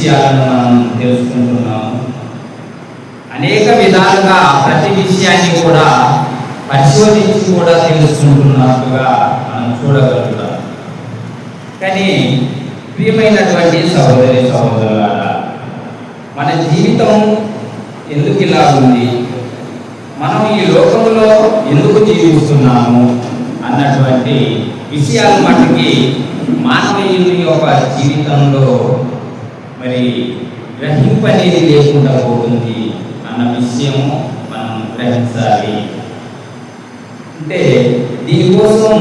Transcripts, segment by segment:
విషయాలను మనం తెలుసుకుంటున్నాము. అనేక విధాలుగా ప్రతి విషయాన్ని కూడా పరిశోధించి కూడా తెలుసుకుంటున్నట్టుగా మనం చూడగలుగుతాం. కానీ ప్రియమైనటువంటి సహోదరి సహోదరులారా, మన జీవితం ఎందుకు ఇలా ఉంది, మనం ఈ లోకంలో ఎందుకు జీవిస్తున్నాము అన్నటువంటి విషయాల మట్టుకి మానవీయుని యొక్క జీవితంలో మరి గ్రహింపనేది లేకుండా పోతుంది అన్న విషయము మనం గ్రహించాలి. అంటే దీనికోసం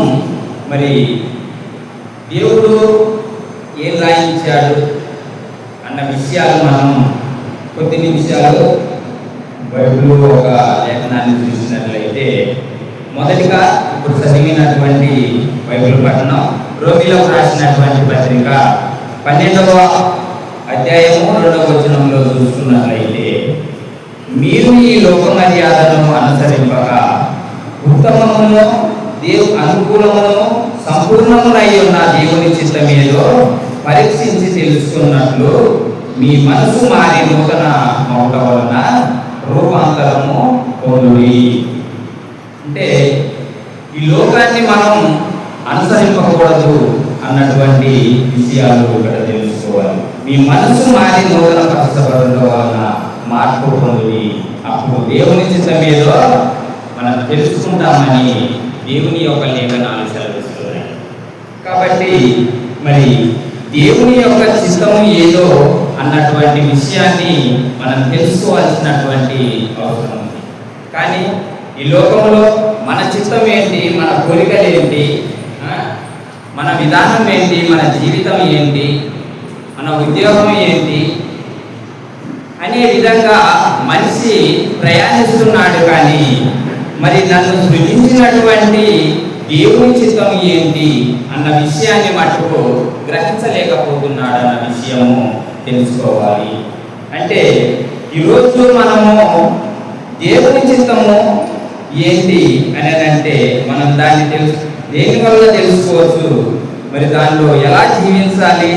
మరి దేవుడు ఏం రాయించాడు అన్న విషయాలు మనం కొద్ది నిమిషాలు బైబిల్లో ఒక లేఖనాన్ని చూసినట్లయితే, మొదటిగా ఇప్పుడు చదివినటువంటి బైబిల్ పట్టణం రోమిలకు రాసినటువంటి పత్రిక 12వ అధ్యాయము 2వ వచనంలో చూసుకున్నట్లయితే, మీరు ఈ లోక మర్యాదను అనుసరింపక ఉత్తమమును అనుకూలమును సంపూర్ణమునై ఉన్న దేవుని చిత్తమేదో పరీక్షించి తెలుసుకున్నట్లు మీ మనసు మారి నూతన మౌట వలన రూపాంతరము పొందుడి. అంటే ఈ లోకాన్ని మనం అనుసరింపకూడదు అన్నటువంటి విషయాలు ఇక్కడ తెలుసుకోవాలి. మీ మనసు మారి నూతన పరచబడడం వలన మార్పు పొందుడి. అప్పుడు దేవుని చిత్తం ఏదో మనం తెలుసుకుంటామని దేవుని యొక్క లేఖనాలు సెలవిస్తున్నాయి. కాబట్టి మరి దేవుని యొక్క చిత్తము ఏదో అన్నటువంటి విషయాన్ని మనం తెలుసుకోవాల్సినటువంటి అవసరం ఉంది. కానీ ఈ లోకంలో మన చిత్తం ఏంటి, మన కోరికలు ఏంటి, మన విధానం ఏంటి, మన జీవితం ఏంటి, మన ఉద్యోగం ఏంటి అనే విధంగా మనిషి ప్రయాణిస్తున్నాడు. కానీ మరి నన్ను సృజించినటువంటి దేవుని చిత్తం ఏంటి అన్న విషయాన్ని మటుకు గ్రహించలేకపోతున్నాడు అన్న విషయము తెలుసుకోవాలి. అంటే ఈరోజు మనము దేవుని చిత్తము ఏంటి అని అంటే మనం దాన్ని దేని వల్ల తెలుసుకోవచ్చు, మరి దానిలో ఎలా జీవించాలి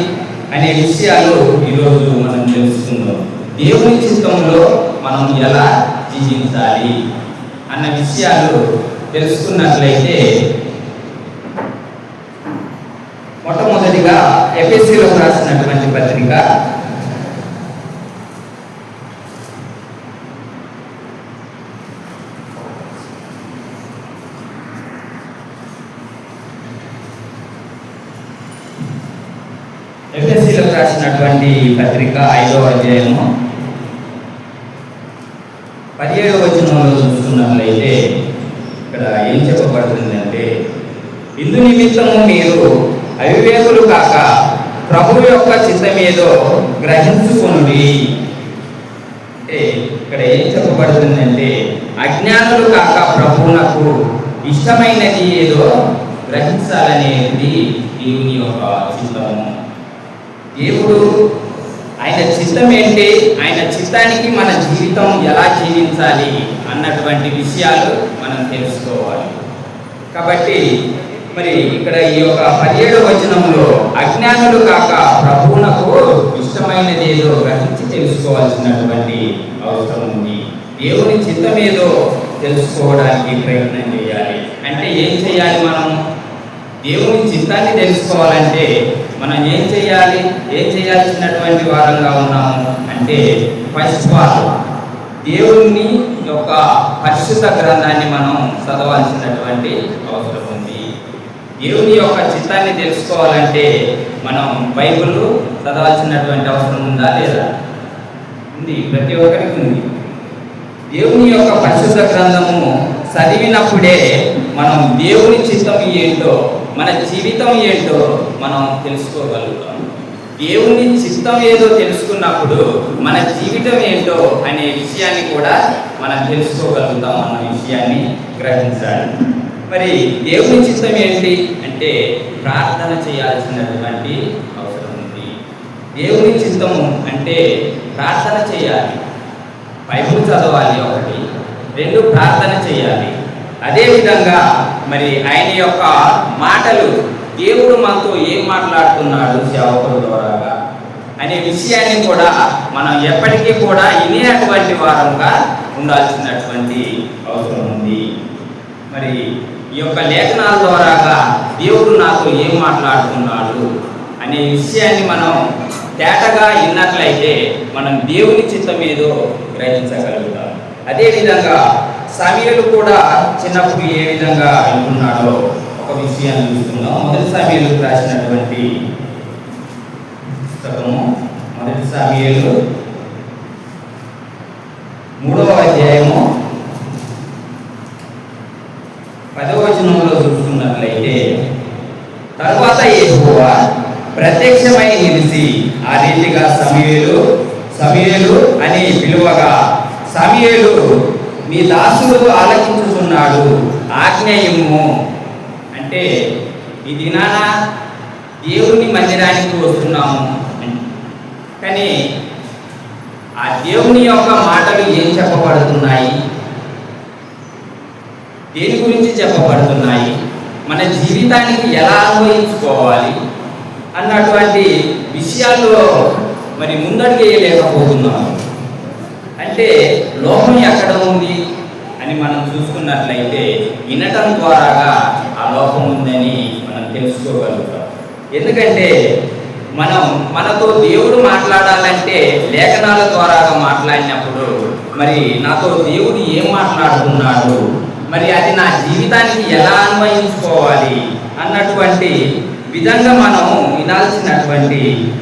అనే విషయాలు ఈరోజు మనం తెలుసుకుందాం. దేవుని చిత్తంలో మనం ఎలా జీవించాలి అన్న విషయాలు తెలుసుకున్నట్లయితే, మొట్టమొదటిగా ఎఫెసీయులకు రాసినటువంటి పత్రిక 5వ అధ్యాయము 17వ వచనంలో చూస్తున్నట్లయితే ఇక్కడ ఏం చెప్పబడుతుందంటే, ఇందు నిమిత్తము మీరు అవివేకులు కాక ప్రభువు యొక్క చిత్తమేదో గ్రహించుకొనుడి. అంటే ఇక్కడ ఏం చెప్పబడుతుందంటే, అజ్ఞానులు కాక ప్రభువునకు ఇష్టమైనది ఏదో గ్రహించాలనేది దేవుని యొక్క చిత్తము. దేవుడు ఆయన చిత్తం ఏంటి, ఆయన చిత్తానికి మన జీవితం ఎలా జీవించాలి అన్నటువంటి విషయాలు మనం తెలుసుకోవాలి. కాబట్టి మరి ఇక్కడ ఈ యొక్క 17వ వచనంలో అజ్ఞానులు కాక ప్రభువునకు ఇష్టమైనది ఏదో గ్రహించి తెలుసుకోవాల్సినటువంటి అవసరం ఉంది. దేవుని చిత్తం ఏదో తెలుసుకోవడానికి ప్రయత్నం చేయాలి. అంటే ఏం చేయాలి, మనం దేవుని చిత్తాన్ని తెలుసుకోవాలంటే మనం ఏం చేయాలి, ఏం చేయాల్సినటువంటి వారంగా ఉన్నాము అంటే, ఫస్ట్ ఆఫ్ ఆల్ దేవుని యొక్క పరిశుద్ధ గ్రంథాన్ని మనం చదవాల్సినటువంటి అవసరం ఉంది. దేవుని యొక్క చిత్తాన్ని తెలుసుకోవాలంటే మనం బైబిల్ చదవాల్సినటువంటి అవసరం ఉందా లేదా? ఉంది, ప్రతి ఒక్కరికి ఉంది. దేవుని యొక్క పరిశుద్ధ గ్రంథము చదివినప్పుడే మనం దేవుని చిత్తం ఏంటో, మన జీవితం ఏంటో మనం తెలుసుకోగలుగుతాం. దేవుని చిత్తం ఏదో తెలుసుకున్నప్పుడు మన జీవితం ఏంటో అనే విషయాన్ని కూడా మనం తెలుసుకోగలుగుతాం అన్న విషయాన్ని గ్రహించాలి. మరి దేవుని చిత్తం ఏంటి అంటే ప్రార్థన చేయాల్సినటువంటి అవసరం ఉంది. దేవుని చిత్తము అంటే ప్రార్థన చేయాలి, బైబిల్ చదవాలి, 1, 2 ప్రార్థన చేయాలి. అదేవిధంగా మరి ఆయన యొక్క మాటలు, దేవుడు మనతో ఏం మాట్లాడుతున్నాడు సేవకుల ద్వారాగా, అనే విషయాన్ని కూడా మనం ఎప్పటికీ కూడా వినేటువంటి వారంగా ఉండాల్సినటువంటి అవసరం ఉంది. మరి ఈ యొక్క లేఖనాల ద్వారాగా దేవుడు నాతో ఏం మాట్లాడుతున్నాడు అనే విషయాన్ని మనం తేటగా విన్నట్లయితే మనం దేవుని చిత్తం ఏదో గ్రహించగలుగుతాం. అదేవిధంగా సమూయేలు కూడా చిన్నప్పుడు ఏ విధంగా వింటున్నాడో ఒక విషయాన్ని చూస్తున్నాం. మొదటి సమూయేలుకు రాసినటువంటి పుస్తకము మొదటి సమూయేలు 3వ అధ్యాయము 10వ వచనంలో చూస్తున్నట్లయితే, తరువాత యెహోవా ప్రత్యక్షమై నిలిచి ఆ రీతిగా సమూయేలు సమూయేలు అని పిలువగా, సమూయేలు నీ దాసుడు ఆలకించుతున్నాడు, ఆజ్ఞ ఇమ్ము. అంటే ఈ దినాన దేవుని మందిరానికి వస్తున్నాము, కానీ ఆ దేవుని యొక్క మాటలు ఏం చెప్పబడుతున్నాయి, దేని గురించి చెప్పబడుతున్నాయి, మన జీవితానికి ఎలా అన్వయించుకోవాలి అన్నటువంటి విషయాల్లో మరి ముందడుగు వేయలేకపోతున్నాము. అంటే లోపం ఎక్కడ ఉంది అని మనం చూసుకున్నట్లయితే వినటం ద్వారాగా ఆ లోపం ఉందని మనం తెలుసుకోగలుగుతాం. ఎందుకంటే మనతో దేవుడు మాట్లాడాలంటే లేఖనాల ద్వారాగా మాట్లాడినప్పుడు మరి నాతో దేవుడు ఏం మాట్లాడుతున్నాడు, మరి అది నా జీవితానికి ఎలా అన్వయించుకోవాలి అన్నటువంటి విధంగా మనము వినాల్సినటువంటి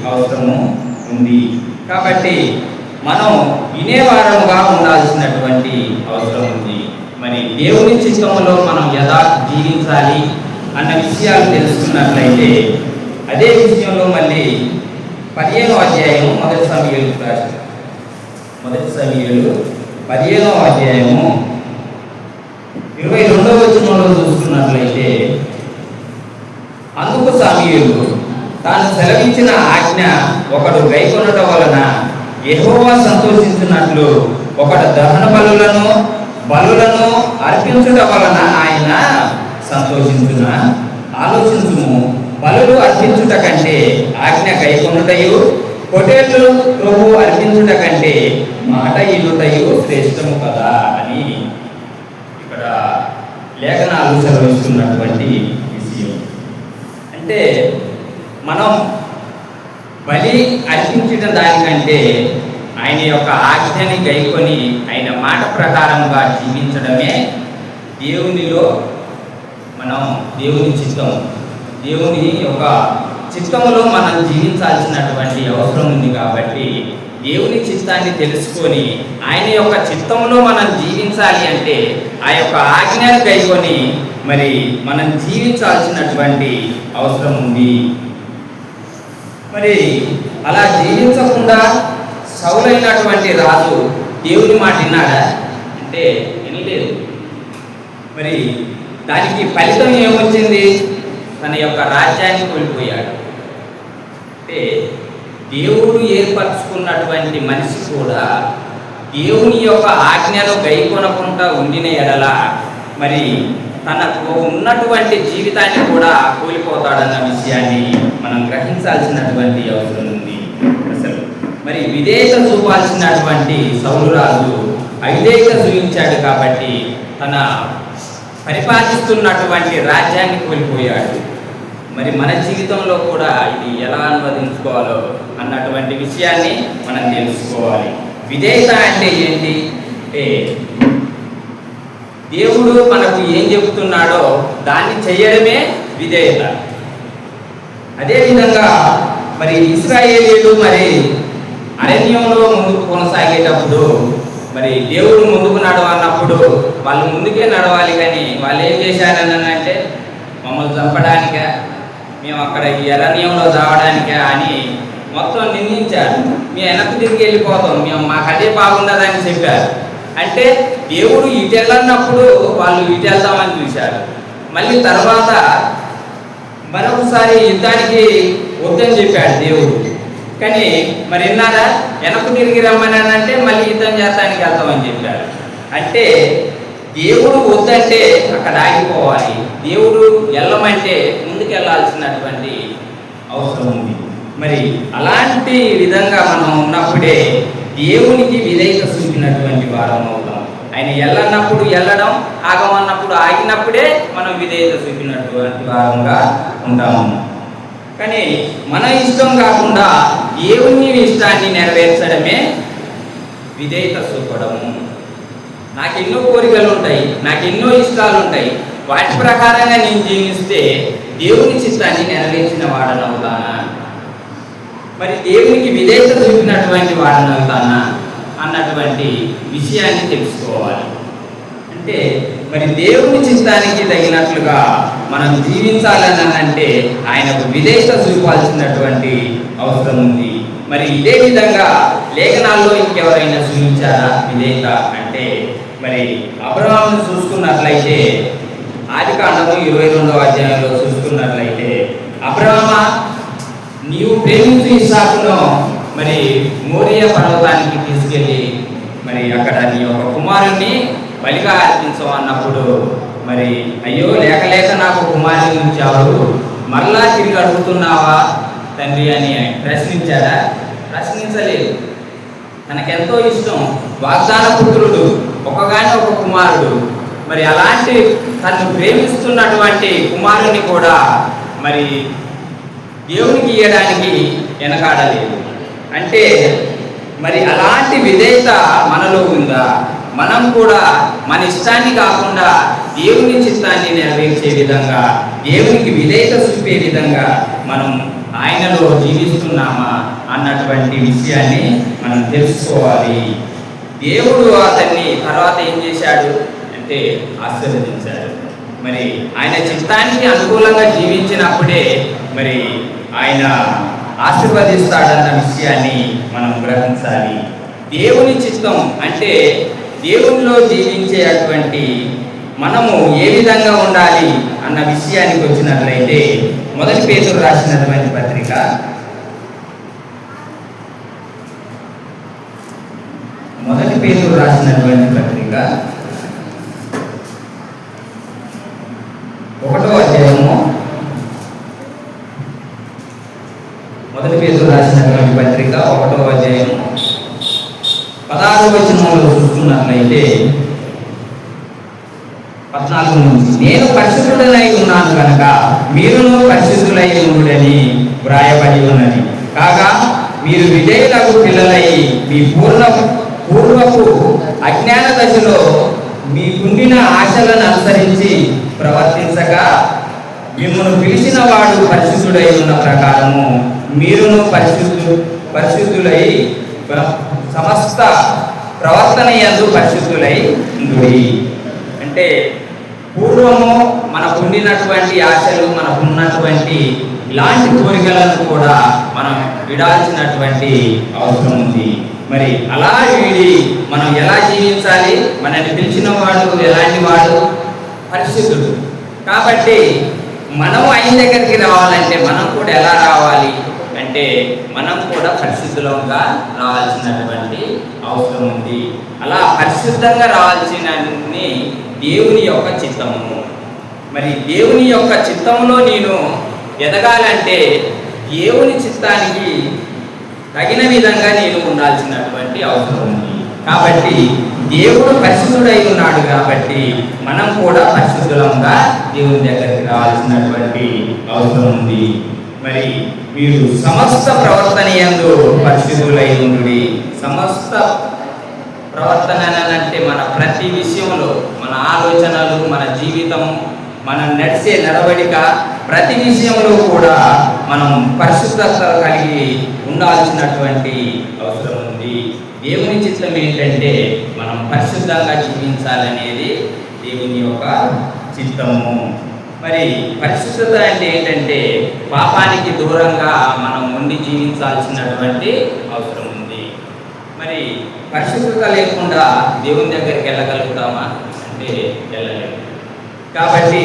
అవసరము ఉంది. కాబట్టి మనం వినేవారముగా ఉండాల్సినటువంటి అవసరం ఉంది. మరి దేవుని చిత్తములో మనం ఎలా జీవించాలి అన్న విషయాలు తెలుసుకున్నట్లయితే అదే విషయంలో మళ్ళీ 15వ అధ్యాయము మొదటి సమూయేలు 15వ అధ్యాయము 22వ వచనంలో చూసుకున్నట్లయితే, అందుకు సమూయేలు తాను సెలవించిన ఆజ్ఞ ఒకడు గైకొనుట వలన యెహోవా సంతోషించినట్లు ఒకడు దహన బలులను అర్పించుట వలన ఆయన సంతోషించున. ఆలోచించుము, బలులు అర్పించుట కంటే ఆజ్ఞ గైకొనుటయు, పొటేళ్లు ప్రభు అర్పించుట కంటే మాట ఇనుటయు శ్రేష్టము కదా అని ఇక్కడ లేఖనాలు సెలవిస్తున్నటువంటి విషయం. అంటే మనం బలి అర్పించిన దానికంటే ఆయన యొక్క ఆజ్ఞని గైకొని ఆయన మాట ప్రకారంగా జీవించడమే దేవునిలో మనం దేవుని చిత్తం, దేవుని యొక్క చిత్తములో మనం జీవించాల్సినటువంటి అవసరం ఉంది. కాబట్టి దేవుని చిత్తాన్ని తెలుసుకొని ఆయన యొక్క చిత్తములో మనం జీవించాలి అంటే ఆ యొక్క ఆజ్ఞను గైకొని మరి మనం జీవించాల్సినటువంటి అవసరం ఉంది. మరి అలా జీవించకుండా సౌలైనటువంటి రాజు దేవుని మాట విన్నాడా అంటే వినలేదు. మరి దానికి ఫలితం ఏమొచ్చింది? తన యొక్క రాజ్యాన్ని కోల్పోయాడు. అంటే దేవుడు ఏర్పరచుకున్నటువంటి మనిషి కూడా దేవుని యొక్క ఆజ్ఞను గైకొనకుండా ఉండిన ఎడల మరి తనకు ఉన్నటువంటి జీవితాన్ని కూడా కోల్పోతాడన్న విషయాన్ని మనం గ్రహించాల్సినటువంటి అవసరం ఉంది. అసలు మరి విధేయత చూపాల్సినటువంటి సౌలు రాజు అవిధేయత చూపించాడు కాబట్టి తన పరిపాలిస్తున్నటువంటి రాజ్యాన్ని కోల్పోయాడు. మరి మన జీవితంలో కూడా ఇది ఎలా అనువదించుకోవాలో అన్నటువంటి విషయాన్ని మనం తెలుసుకోవాలి. విధేయత అంటే ఏంటి అంటే దేవుడు మనకు ఏం చెబుతున్నాడో దాన్ని చేయడమే విధేయత. అదేవిధంగా మరి ఇశ్రాయేలీయులు మరి అరణ్యంలో ముందుకు కొనసాగేటప్పుడు మరి దేవుడు ముందుకు నడవన్నప్పుడు వాళ్ళు ముందుకే నడవాలి, కానీ వాళ్ళు ఏం చేశారనంటే మమ్మల్ని చంపడానికే, మేము అక్కడ ఈ అరణ్యంలో దావడానికే అని మొత్తం నిందించారు. మేము వెనక్కి తిరిగి వెళ్ళిపోతాం, మాకు అదే బాగుండదని చెప్పారు. అంటే దేవుడు ఇటు వెళ్ళన్నప్పుడు వాళ్ళు ఇటు వెళ్దామని చూశారు. మళ్ళీ తర్వాత మరొకసారి యుద్ధానికి వద్దని చెప్పాడు దేవుడు. కానీ మరి విన్నారా? వెనక్కు తిరిగి రమ్మని అంటే మళ్ళీ యుద్ధం చేస్తానికి వెళ్తామని చెప్పారు. అంటే దేవుడు వద్దంటే అక్కడ ఆగిపోవాలి, దేవుడు వెళ్ళమంటే ముందుకు వెళ్ళాల్సినటువంటి అవసరం ఉంది. మరి అలాంటి విధంగా మనం ఉన్నప్పుడే దేవునికి విధేయత చూపినటువంటి వారం అవుతాం. ఆయన వెళ్ళన్నప్పుడు వెళ్ళడం, ఆగమన్నప్పుడు ఆగినప్పుడే మనం విధేయత చూపినటువంటి వారంగా ఉంటాము. కానీ మన ఇష్టం కాకుండా దేవుని ఇష్టాన్ని నెరవేర్చడమే విధేయత చూపడము. నాకు ఎన్నో కోరికలు ఉంటాయి, నాకు ఎన్నో ఇష్టాలు ఉంటాయి, వాటి ప్రకారంగా నేను జీవిస్తే దేవుని చిత్తాన్ని నెరవేర్చిన వాడనవుతానా, మరి దేవునికి విధేయత చూపినటువంటి వాడనవుతానా అన్నటువంటి విషయాన్ని తెలుసుకోవాలి. అంటే మరి దేవుని చిత్తానికి తగినట్లుగా మనం జీవించాలని అంటే ఆయనకు విధేయత చూపాల్సినటువంటి అవసరం ఉంది. మరి ఇదే విధంగా లేఖనాల్లో ఇంకెవరైనా చూపించారా విధేయత అంటే? మరి అబ్రహామును చూసుకున్నట్లయితే ఆదికాండము 22వ అధ్యాయంలో చూసుకున్నట్లయితే, అబ్రహామా, నీవు ప్రేమించు ఇస్సాకును మరి మోరియా పర్వతానికి తీసుకెళ్ళి మరి అక్కడ నీ యొక్క కుమారుణ్ణి బలిగా అర్పించవు అన్నప్పుడు, మరి అయ్యో లేక లేక నాకు కుమారుని ఇచ్చావు, మరలా తిరిగి అడుగుతున్నావా తండ్రి అని ప్రశ్నించాడా? ప్రశ్నించలేదు. తనకెంతో ఇష్టం, వాగ్దాన పుత్రుడు, ఒకగాని ఒక కుమారుడు, మరి అలాంటి తను ప్రేమిస్తున్నటువంటి కుమారుని కూడా మరి దేవునికి ఇవ్వడానికి వెనకాడలేదు. అంటే మరి అలాంటి విధేయత మనలో ఉందా? మనం కూడా మన ఇష్టాన్ని కాకుండా దేవుని చిత్తాన్ని నెరవేర్చే విధంగా, దేవునికి విధేయత చూపే విధంగా మనం ఆయనలో జీవిస్తున్నామా అన్నటువంటి విషయాన్ని మనం తెలుసుకోవాలి. దేవుడు అతన్ని తర్వాత ఏం చేశాడు అంటే ఆశీర్వదించాడు. మరి ఆయన చిత్తానికి అనుకూలంగా జీవించినప్పుడే మరి ఆయన ఆశీర్వదిస్తాడన్న విషయాన్ని మనం గ్రహించాలి. దేవుని చిత్తం అంటే దేవునిలో జీవించేటువంటి మనము ఏ విధంగా ఉండాలి అన్న విషయానికి వచ్చినట్లయితే, మొదటి పేతురు రాసినటువంటి పత్రిక 1వ అధ్యాయము, మొదటి పేతురు రాసినటువంటి పత్రిక 1వ అధ్యాయము 16వ వచనంలో చూస్తున్నట్లయితే 14 నుంచి, నేను పరిశుద్ధుడనై ఉన్నాను కనుక మీరును పరిశుద్ధులై ఉండుడని వ్రాయబడి ఉన్నది. కాగా మీరు విధేయులకు పిల్లలై మీ పూర్వపు అజ్ఞాన దశలో మీకుండిన ఆశలను అనుసరించి ప్రవర్తించగా, మిమ్మల్ని పిలిచిన వాడు పరిశుద్ధుడై ఉన్న ప్రకారము మీరును పరిశుద్ధులై సమస్త ప్రవర్తన యందు పరిశుద్ధులై ఉండుడి. అంటే పూర్వము మనకు ఉండినటువంటి ఆశలు, మనకు ఉన్నటువంటి ఇలాంటి కోరికలను కూడా మనం విడాల్సినటువంటి అవసరం ఉంది. మరి అలా వీడి మనం ఎలా జీవించాలి? మనల్ని పిలిచిన వాడు ఎలాంటి వాడు? పరిశుద్ధుడు. కాబట్టి మనం ఆయన దగ్గరికి రావాలంటే మనం కూడా ఎలా రావాలి అంటే, మనం కూడా పరిశుద్ధంగా రావాల్సినటువంటి అవసరం ఉంది. అలా పరిశుద్ధంగా రావాల్సిన దేవుని యొక్క చిత్తము. మరి దేవుని యొక్క చిత్తంలో నేను ఎదగాలంటే దేవుని చిత్తానికి తగిన విధంగా నేను ఉండాల్సినటువంటి అవసరం ఉంది. కాబట్టి దేవుడు పరిశుద్ధుడై ఉన్నాడు కాబట్టి మనం కూడా పరిశుద్ధంగా దేవుని దగ్గరికి రావాల్సినటువంటి అవసరం ఉంది. మరి మీరు సమస్త ప్రవర్తన యందు పరిశుద్ధులై ఉండుడి. సమస్త ప్రవర్తన అంటే మన ప్రతి విషయంలో, మన ఆలోచనలు, మన జీవితం, మనం నడిచే నడవడిక, ప్రతి విషయంలో కూడా మనం పరిశుద్ధత కలిగి ఉండాల్సినటువంటి అవసరం ఉంది. దేవుని చిత్తం ఏంటంటే మనం పరిశుద్ధంగా జీవించాలనేది దేవుని యొక్క చిత్తము. మరి పరిశుద్ధత అంటే ఏంటంటే పాపానికి దూరంగా మనం ఉండి జీవించాల్సినటువంటి అవసరం ఉంది. మరి పరిశుద్ధత లేకుండా దేవుని దగ్గరికి వెళ్ళగలుగుతామా అంటే వెళ్ళలేము. కాబట్టి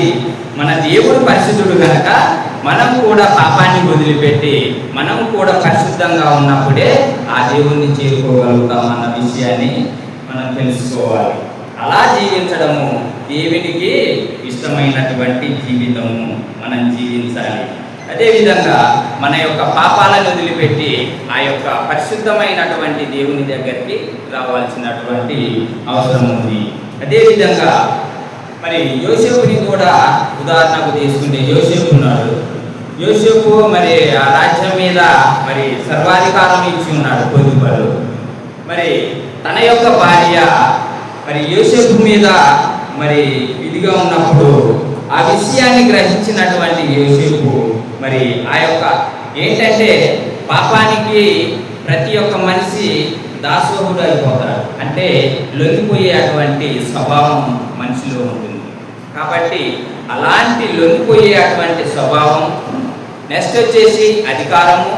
మన దేవుడు పరిశుద్ధుడు కనుక మనం కూడా పాపాన్ని వదిలిపెట్టి మనం కూడా పరిశుద్ధంగా ఉన్నప్పుడే ఆ దేవుణ్ణి చేరుకోగలుగుతామన్న విషయాన్ని మనం తెలుసుకోవాలి. అలా జీవించడము దేవునికి ఇష్టమైనటువంటి జీవితము మనం జీవించాలి. అదేవిధంగా మన యొక్క పాపాలను వదిలిపెట్టి ఆ యొక్క పరిశుద్ధమైనటువంటి దేవుని దగ్గరికి రావాల్సినటువంటి అవసరం ఉంది. అదేవిధంగా మరి యోసేపుని కూడా ఉదాహరణకు తీసుకుంటే, యోసేపు ఉన్నాడు. యోసేపు మరి ఆ రాజ్యం మీద మరి సర్వాధికారం ఇచ్చి ఉన్నాడు పొతిఫరు. మరి తన యొక్క భార్య మరి యోసేపు మీద మరి ఇదిగా ఉన్నప్పుడు ఆ విషయాన్ని గ్రహించినటువంటి యోసేపు మరి ఆ యొక్క ఏంటంటే పాపానికి ప్రతి ఒక్క మనిషి దాసోహుడు అయిపోతాడు, అంటే లొంగిపోయేటువంటి స్వభావం మనిషిలో ఉంటుంది. కాబట్టి అలాంటి లొంగిపోయేటువంటి స్వభావం, నెక్స్ట్ వచ్చేసి అధికారము,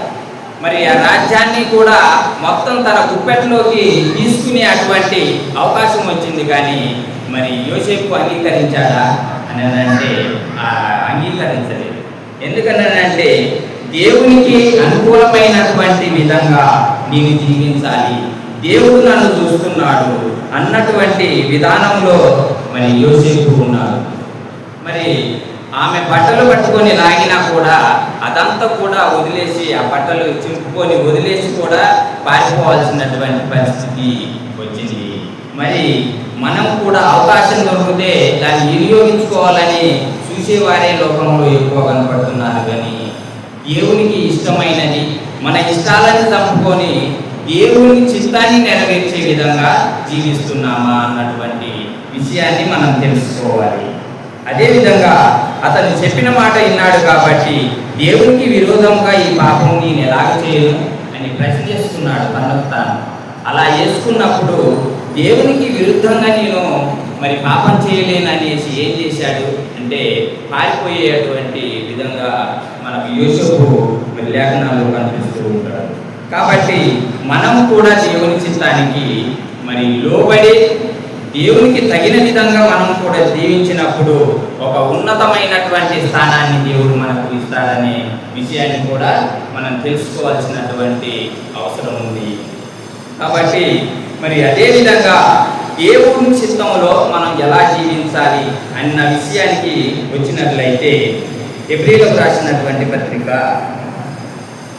మరి ఆ రాజ్యాన్ని కూడా మొత్తం తన గుప్పెట్లోకి తీసుకునే అటువంటి అవకాశం వచ్చింది. కానీ మరి యోసేపు అంగీకరించాడా అని అంటే అంగీకరించలేదు. ఎందుకనంటే దేవునికి అనుకూలమైనటువంటి విధంగా నేను జీవించాలి, దేవుడు నన్ను చూస్తున్నాడు అన్నటువంటి విధానంలో మరి యోసేపు ఉన్నాడు. మరి ఆమె బట్టలు పట్టుకొని లాగినా కూడా అదంతా కూడా వదిలేసి, ఆ బట్టలు చింపుకొని వదిలేసి కూడా పారిపోవాల్సినటువంటి పరిస్థితి వచ్చింది. మరి మనం కూడా అవకాశం దొరికితే దాన్ని వినియోగించుకోవాలని చూసేవారే లోకంలో ఎక్కువ కనపడుతున్నారు. కానీ దేవునికి ఇష్టమైనది మన ఇష్టాలను చంపుకొని దేవుని చిత్తాన్ని నెరవేర్చే విధంగా జీవిస్తున్నామా అన్నటువంటి విషయాన్ని మనం తెలుసుకోవాలి. అదేవిధంగా అతను చెప్పిన మాట విన్నాడు కాబట్టి దేవునికి విరోధంగా ఈ పాపం నేను ఎలాగ చేయను అని ప్రశ్న చేసుకున్నాడు తనకు తాను. అలా చేసుకున్నప్పుడు దేవునికి విరుద్ధంగా నేను మరి పాపం చేయలేననేసి ఏం చేశాడు అంటే పారిపోయేటువంటి విధంగా మనకు యోసేపు మరి లేఖనాల్లో కనిపిస్తూ ఉంటాడు. కాబట్టి మనం కూడా దేవుని చిత్తానికి మరి లోబడి దేవునికి తగిన విధంగా మనం కూడా జీవించినప్పుడు ఒక ఉన్నతమైనటువంటి స్థానాన్ని దేవుడు మనకు ఇస్తాడనే విషయాన్ని కూడా మనం తెలుసుకోవాల్సినటువంటి అవసరం ఉంది. కాబట్టి మరి అదేవిధంగా దేవుని చిత్తంలో మనం ఎలా జీవించాలి అన్న విషయానికి వచ్చినట్లయితే హెబ్రీయులకు రాసినటువంటి పత్రిక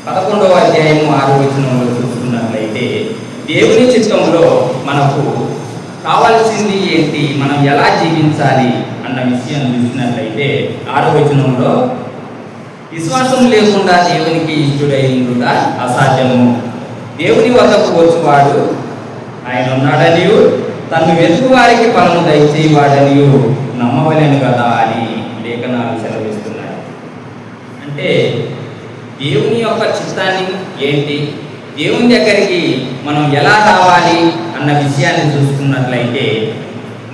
11వ అధ్యాయము 6వ వచనంలో చూసుకున్నట్లయితే దేవుని చిత్తంలో మనకు కావాల్సింది ఏంటి, మనం ఎలా జీవించాలి అన్న విషయం చూసినట్లయితే 6వ వచనంలో విశ్వాసం లేకుండా దేవునికి ఇష్టుడై ఉండుట అసాధ్యము, దేవుని వద్దకు వచ్చువాడు ఆయన ఉన్నాడనియు తను వెతుకు వారికి ఫలము దయచేవాడనియు నమ్మవలేను కదా అని లేఖనాలు సెలవిస్తున్నాయి. అంటే దేవుని యొక్క చిత్తాన్ని ఏంటి, దేవుని దగ్గరికి మనం ఎలా రావాలి అన్న విషయాన్ని చూసుకున్నట్లయితే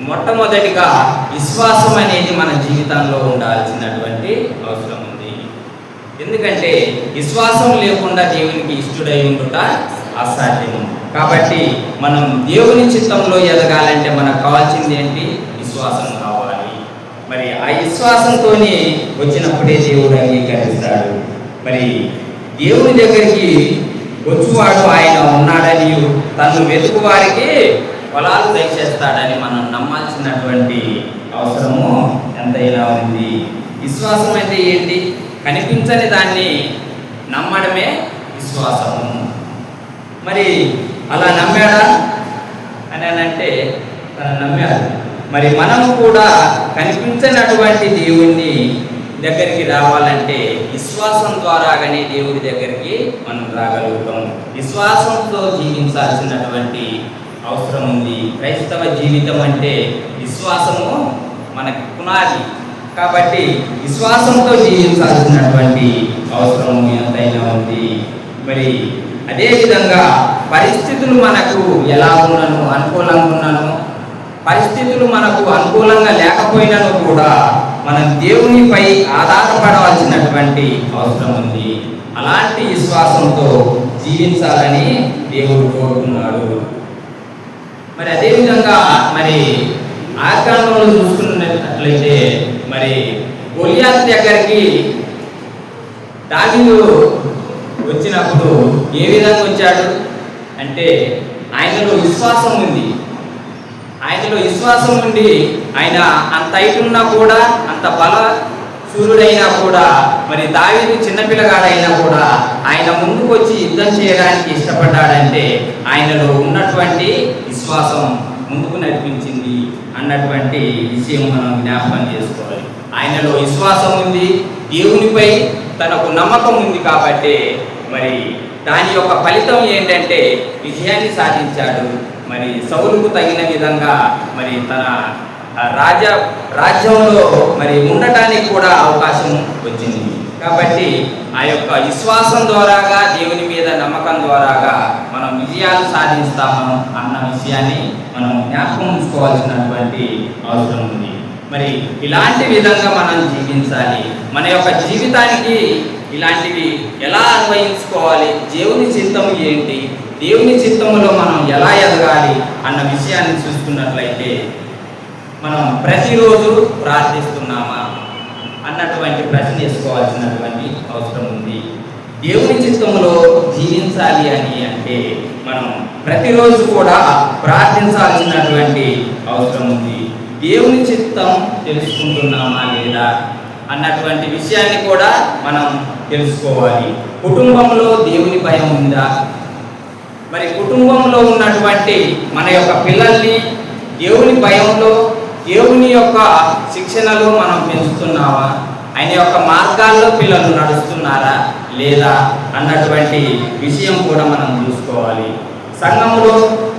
మొట్టమొదటిగా విశ్వాసం అనేది మన జీవితంలో ఉండాల్సినటువంటి అవసరం ఉంది. ఎందుకంటే విశ్వాసం లేకుండా దేవునికి ఇష్టుడై ఉండుట అసాధ్యము. కాబట్టి మనం దేవుని చిత్తంలో ఎదగాలంటే మనకు కావాల్సింది ఏంటి, విశ్వాసం కావాలి. మరి ఆ విశ్వాసంతోనే వచ్చినప్పుడే దేవుడు అంగీకరిస్తాడు. మరి దేవుని దగ్గరికి వచ్చువాడు ఆయన ఉన్నాడని తను వెతుకు వారికి ఫలాలు దయచేస్తాడని మనం నమ్మాల్సినటువంటి అవసరము ఎంతైనా ఉంది. విశ్వాసం అంటే ఏంటి, కనిపించని దాన్ని నమ్మడమే విశ్వాసము. మరి అలా నమ్మాడా అని అంటే తను నమ్మాడు. మరి మనము కూడా కనిపించినటువంటి దేవుణ్ణి దగ్గరికి రావాలంటే విశ్వాసం ద్వారాగానే దేవుడి దగ్గరికి మనం రాగలుగుతాం. విశ్వాసంతో జీవించాల్సినటువంటి అవసరం ఉంది. క్రైస్తవ జీవితం అంటే విశ్వాసము మనకి పునాది. కాబట్టి విశ్వాసంతో జీవించాల్సినటువంటి అవసరం ఎంతైనా ఉంది. మరి అదేవిధంగా పరిస్థితులు మనకు ఎలా ఉన్నను, అనుకూలంగా ఉన్నను, పరిస్థితులు మనకు అనుకూలంగా లేకపోయినను కూడా మనం దేవునిపై ఆధారపడవలసినటువంటి అవసరం ఉంది. అలాంటి విశ్వాసంతో జీవించాలని దేవుడు కోరుకున్నాడు. మరి అదేవిధంగా మరి ఆకాండంలో చూసుకున్నట్లయితే మరి గొలియాతు దగ్గరికి దావీదు వచ్చినప్పుడు ఏ విధంగా వచ్చాడు అంటే ఆయనలో విశ్వాసం ఉంది. ఆయనలో విశ్వాసం ఉండి ఆయన అంత హైట్ ఉన్నా కూడా, అంత సూర్యుడైనా కూడా, మరి దావీదు చిన్నపిల్లగాడైనా కూడా ఆయన ముందుకు వచ్చి యుద్ధం చేయడానికి ఇష్టపడ్డాడంటే ఆయనలో ఉన్నటువంటి విశ్వాసం ముందుకు నడిపించింది అన్నటువంటి విషయం మనం జ్ఞాపకం చేసుకోవాలి. ఆయనలో విశ్వాసం ఉంది, దేవునిపై తనకు నమ్మకం ఉంది కాబట్టి మరి దాని యొక్క ఫలితం ఏంటంటే విజయాన్ని సాధించాడు. మరి సౌలుకు తగిన విధంగా మరి తన రాజ్యంలో మరి ఉండటానికి కూడా అవకాశం వచ్చింది. కాబట్టి ఆ యొక్క విశ్వాసం ద్వారాగా, దేవుని మీద నమ్మకం ద్వారాగా మనం విజయాలు సాధిస్తాము అన్న విషయాన్ని మనం జ్ఞాపకం ఉంచుకోవాల్సినటువంటి అవసరం ఉంది. మరి ఇలాంటి విధంగా మనం జీవించాలి. మన యొక్క జీవితానికి ఇలాంటివి ఎలా అన్వయించుకోవాలి, దేవుని చిత్తం ఏంటి, దేవుని చిత్తములో మనం ఎలా ఎదగాలి అన్న విషయాన్ని చూసుకున్నట్లయితే మనం ప్రతిరోజు ప్రార్థిస్తున్నామా అన్నటువంటి ప్రశ్న వేసుకోవాల్సినటువంటి అవసరం ఉంది. దేవుని చిత్తములో జీవించాలి అని అంటే మనం ప్రతిరోజు కూడా ప్రార్థించాల్సినటువంటి అవసరం ఉంది. దేవుని చిత్తం తెలుసుకుంటున్నామా లేదా అన్నటువంటి విషయాన్ని కూడా మనం తెలుసుకోవాలి. కుటుంబంలో దేవుని భయం ఉందా? మరి కుటుంబంలో ఉన్నటువంటి మన యొక్క పిల్లల్ని దేవుని భయంలో, దేవుని యొక్క శిక్షణలో మనం పెంచుతున్నామా? ఆయన యొక్క మార్గాల్లో పిల్లలు నడుస్తున్నారా లేదా అన్నటువంటి విషయం కూడా మనం చూసుకోవాలి. సంఘములో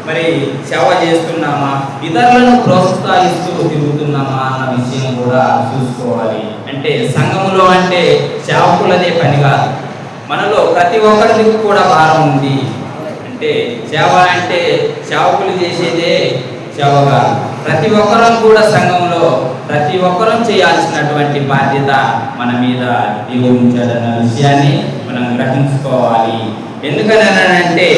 మరి సేవ చేస్తున్నామా, ఇతరులను ప్రోత్సహిస్తూ తిరుగుతున్నామా అన్న విషయం కూడా చూసుకోవాలి. అంటే సంఘములో అంటే సేవకులదే పని కాదు, మనలో ప్రతి ఒక్కరికి కూడా భారం ఉంది. అంటే సేవ అంటే సేవకులు చేసేదే సేవ కాదు, ప్రతి ఒక్కరం కూడా సంఘంలో ప్రతి ఒక్కరం చేయాల్సినటువంటి బాధ్యత మన మీద దేవుడు ఉంచాడన్న విషయాన్ని మనం గ్రహించుకోవాలి. ఎందుకనంటే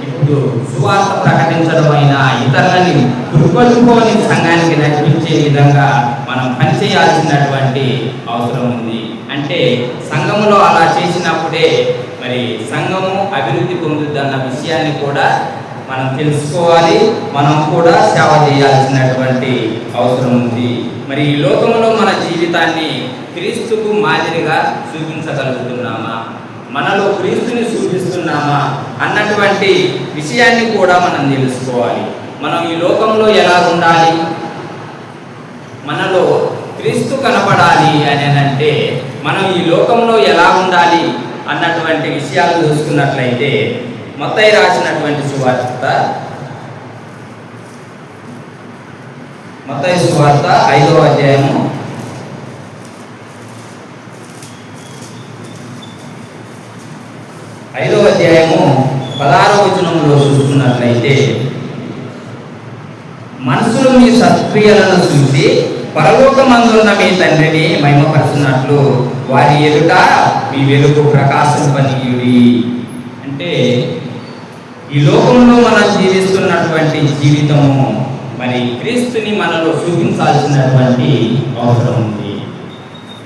ఇప్పుడు సువార్త ప్రకటించడం అయినా, ఇతరులని పురుకొల్పుకొని సంఘానికి నడిపించే విధంగా మనం పనిచేయాల్సినటువంటి అవసరం ఉంది. అంటే సంఘములో అలా చేసినప్పుడే మరి సంఘము అభివృద్ధి పొందుద్దన్న విషయాన్ని కూడా మనం తెలుసుకోవాలి. మనం కూడా సేవ చేయాల్సినటువంటి అవసరం ఉంది. మరి ఈ లోకంలో మన జీవితాన్ని క్రీస్తుకు మాదిరిగా చూపించగలుగుతున్నామా, మనలో క్రీస్తుని చూపిస్తున్నామా అన్నటువంటి విషయాన్ని కూడా మనం తెలుసుకోవాలి. మనం ఈ లోకంలో ఎలా ఉండాలి, మనలో క్రీస్తు కనపడాలి అని అంటే మనం ఈ లోకంలో ఎలా ఉండాలి అన్నటువంటి విషయాలు చూసుకున్నట్లయితే మత్తయి రాసినటువంటి సువార్త, మత్తయి సువార్త 5వ అధ్యాయము 16వ వచనంలో చూసుకున్నట్లయితే మనుషులు మీ సత్క్రియలను చూసి పరలోకమందున్న మీ తండ్రిని మహిమపరచునట్లు వారి ఎదుట మీ వెలుగు ప్రకాశింపనీయుడి. అంటే ఈ లోకంలో మనం జీవిస్తున్నటువంటి జీవితము మరి క్రీస్తుని మనలో చూపించాల్సినటువంటి అవసరం ఉంది.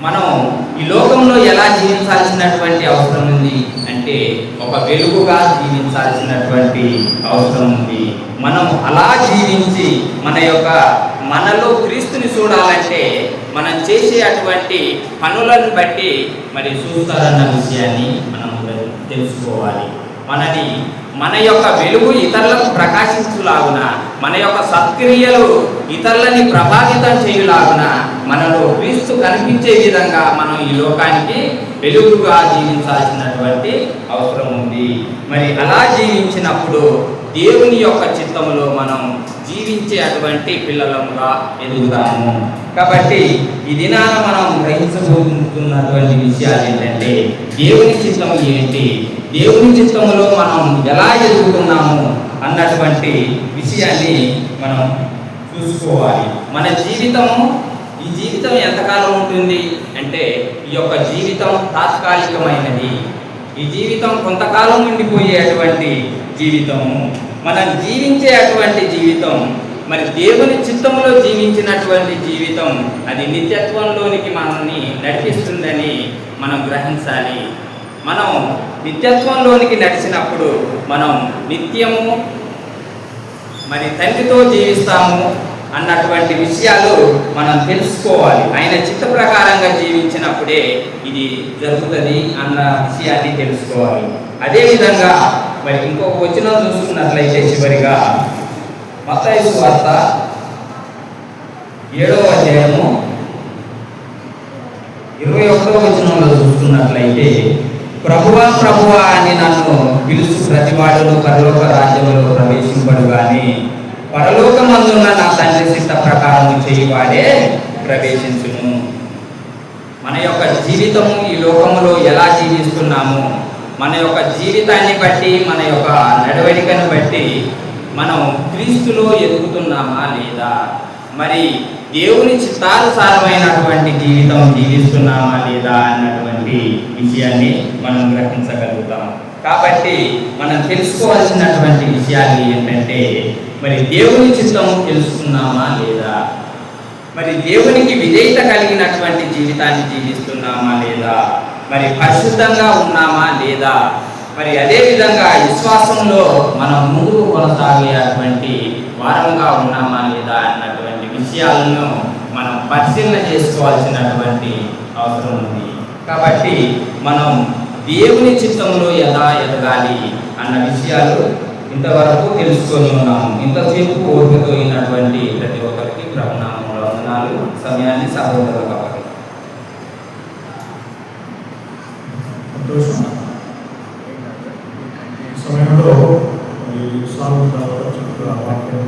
మనం ఈ లోకంలో ఎలా జీవించాల్సినటువంటి అవసరం ఉంది అంటే ఒక వెలుగుగా జీవించాల్సినటువంటి అవసరం ఉంది. మనం అలా జీవించి మనలో క్రీస్తుని చూడాలంటే మనం చేసే అటువంటి పనులను బట్టి మరి చూస్తారన్న విషయాన్ని మనం తెలుసుకోవాలి. మన యొక్క వెలుగు ఇతరులకు ప్రకాశించులాగున, మన యొక్క సత్క్రియలు ఇతరులని ప్రభావితం చేయులాగున మనలో క్రీస్తు కనిపించే విధంగా మనం ఈ లోకానికి వెలుగుగా జీవించాల్సినటువంటి అవసరం ఉంది. మరి అలా జీవించినప్పుడు దేవుని యొక్క చిత్తములో మనం జీవించే అటువంటి పిల్లలముగా ఎదుగుతాము. కాబట్టి ఈ దినాన మనం గ్రహించబోతున్నటువంటి విషయాలు ఏంటంటే దేవుని చిత్తం ఏంటి, దేవుని చిత్తములో మనం ఎలా ఎదుగుతున్నాము అన్నటువంటి విషయాన్ని మనం చూసుకోవాలి. మన ఈ జీవితం ఎంతకాలం ఉంటుంది అంటే ఈ యొక్క జీవితం తాత్కాలికమైనది. ఈ జీవితం కొంతకాలం ఉండిపోయేటువంటి జీవితము. మనం జీవించే అటువంటి జీవితం మరి దేవుని చిత్తములో జీవించినటువంటి జీవితం అది నిత్యత్వంలోనికి మనల్ని నడిపిస్తుందని మనం గ్రహించాలి. మనం నిత్యత్వంలోనికి నడిచినప్పుడు మనం నిత్యము మరి తండ్రితో జీవిస్తాము, అన్నటువంటి విషయాలు మనం తెలుసుకోవాలి. ఆయన చిత్త ప్రకారంగా జీవించినప్పుడే ఇది జరుగుతుంది అన్న విషయాన్ని తెలుసుకోవాలి. అదేవిధంగా మరి ఇంకొక వచనం చూసుకున్నట్లయితే చివరిగా మత్తయి సువార్త 7వ అధ్యాయము 21వ వచనంలో చూసుకున్నట్లయితే, ప్రభువా ప్రభువా అని నన్ను పిలుచు ప్రతివాడును పరలోక రాజ్యంలో ప్రవేశింపడు గాని పరలోకమందున్న నా తండ్రి చిత్త ప్రకారం చేయువాడే ప్రవేశించును. మన యొక్క జీవితము ఈ లోకములో ఎలా జీవిస్తున్నాము, మన యొక్క జీవితాన్ని బట్టి, మన యొక్క నడవడికను బట్టి మనం క్రీస్తులో ఎదుగుతున్నామా లేదా, మరి దేవుని చిత్తానుసారమైనటువంటి జీవితం జీవిస్తున్నామా లేదా అన్నటువంటి విషయాన్ని మనం గ్రహించగలుగుతాం. కాబట్టి మనం తెలుసుకోవాల్సినటువంటి విషయాలు ఏంటంటే, మరి దేవుని చిత్తము తెలుసుకున్నామా లేదా, మరి దేవునికి విధేయత కలిగినటువంటి జీవితాన్ని జీవిస్తున్నామా లేదా, మరి పరిశుద్ధంగా ఉన్నామా లేదా, మరి అదేవిధంగా విశ్వాసంలో మనం ముందుకు కొనసాగేటువంటి వారంగా ఉన్నామా లేదా అన్నటువంటి విషయాలను మనం పరిశీలన చేసుకోవాల్సినటువంటి అవసరం ఉంది. కాబట్టి మనం దేవుని చిత్తంలో ఎలా ఎదగాలి అన్న విషయాలు ఇంతవరకు తెలుసుకొని ఉన్నాము. ఇంతసేపు ఓపికతో అయినటువంటి ప్రతి ఒక్కరికి ప్రభునామములో వందనాలు. సమయాన్ని సహోదరులు కాబట్టి సమయంలో ఈ సాగు వాక్యం